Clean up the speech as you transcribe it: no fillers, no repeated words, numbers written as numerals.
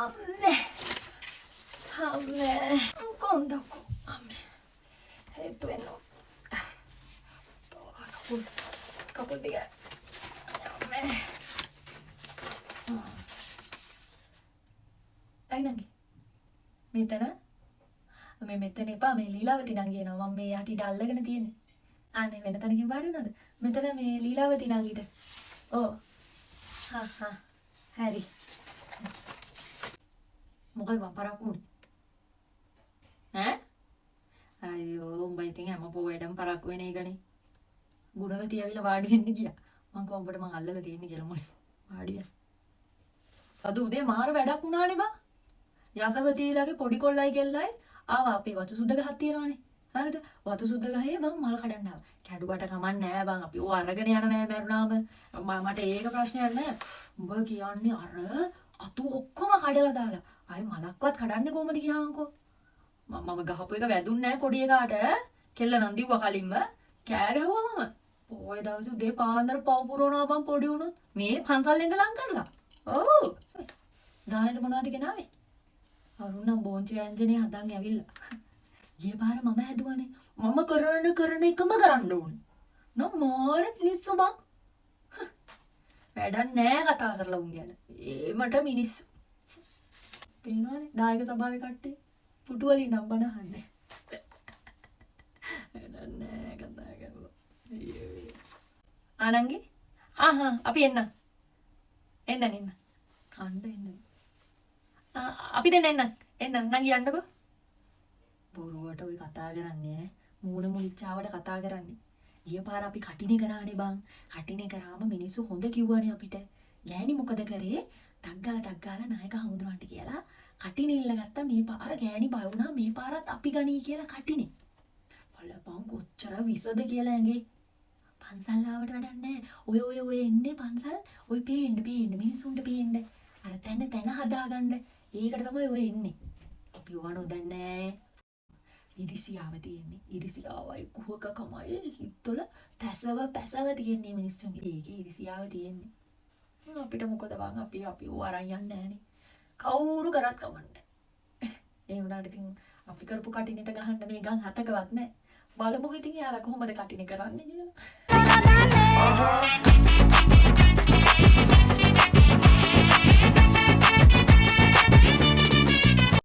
අම්මේ අම්මේ කොන්දකෝ අම්මේ හේතු වෙනවා කපුල් ටික අම්මේ අයි නංගි මෙතන මේ මෙතන එපා මේ ලීලාවති නංගි එනවා මම මේ යටි ඩල්ලගෙන තියෙන්නේ අනේ වෙන තැනකින් වාඩි වුණාද මෙතන මේ ලීලාවති නංගිට ඕ හා හරි මොකද මම පරක්කුනේ ඈ අයියෝ උඹ ඉතින් හැම පොයඩම් පරක්කු වෙන එකනේ ගුණවති ඇවිල්ලා වාඩි වෙන්න ගියා මං කව උඹට මං අල්ලලා තියෙන්නේ කියලා මොලේ වාඩි වෙන්න අද උදේ මාර වැඩක් වුණානේ බා යසවතීලාගේ පොඩි කොල්ලයි කෙල්ලයි ආවා අපේ වතු සුද්ධ ගහක් තියනවානේ හරිද වතු සුද්ධ ගහේ මම මල් කඩන්න ආවා කැඩුවට කමක් නැහැ බං අපි ඕ අරගෙන යන මැරුණාම මට ඒක ප්‍රශ්නයක් නැහැ උඹ කියන්නේ අර අතු ඔක්කොම කඩලා දාලා ආයි මලක්වත් කඩන්නේ කොහමද කියහන්කෝ මම ගහපු එක වැදුන්නේ නැහැ පොඩි එකාට කෙල්ල නම් දිව්වා කලින්ම කෑ ගැහුවා මම ඔය දවසේ උදේ පාන්දර පව් පුරවනවා බං පොඩි උනොත් මේ පන්සල් එන්න ලං කරලා ඔව් දානෙට මොනවද ගෙනාවේ අරුණ බෝන්චි ව්‍යංජනේ හදන් ඇවිල්ලා ගිය පාර මම හැදුවානේ මම කරන එකම කරන්න ඕනේ නෝ මාර මිනිස්සු බං වැඩක් නෑ කතා කරලා උන් ගැන ඒ මට මිනිස්සු පේනවනේ දායක සභාවේ කට්ටිය පුටු වලින් නම් බන අහන්නේ නෑ කතා කරලා ආනංගි අපි එන්න කණ්ඩ එන්න අපි දැන් එන්න නංගි යන්නකෝ බොරුවට ඔය කතා කරන්නේ මූණ මුලිච්චාවට කතා කරන්නේ ගිය පාර අපි කටිනේ කරානේ බං කටිනේ කරාම මිනිස්සු හොඳ කිව්වනේ අපිට ගෑණි මොකද කරේ ටක් ගාලා නායක හමුදුරන්ට කියලා කටිනේ ඉල්ලගත්තා මේ පාර ගෑණි බය වුණා මේ පාරත් අපි ගනී කියලා කටිනේ බලපං කොච්චර විසද කියලා ඇඟේ පන්සල් ආවට වැඩක් නැහැ ඔය එන්නේ පන්සල් ඔය පේන්න මිනිස්සුන්ට පේන්න අර තැන හදාගන්න ඒකට තමයි ඔය එන්නේ අපි ඕවා දන්නේ ඉරිසියාව තියෙන්නේ ඉරිසියාවයි කුහකකමයි හිතවල පැසව තියෙන්නේ මිනිස්සුන්ගේ ඒකේ ඉරිසියාව තියෙන්නේ අපිට මොකද බං අපි ඕවා අරන් යන්නේ නැහනේ කවුරු කරත් කමන්නේ ඒ වුණාට ඉතින් අපි කරපු කටිනෙට ගහන්න මේ ගම් හතකවත් නැහැ බලමුකෝ ඉතින් යාලා කොහොමද කටිනේ කරන්නේ කියලා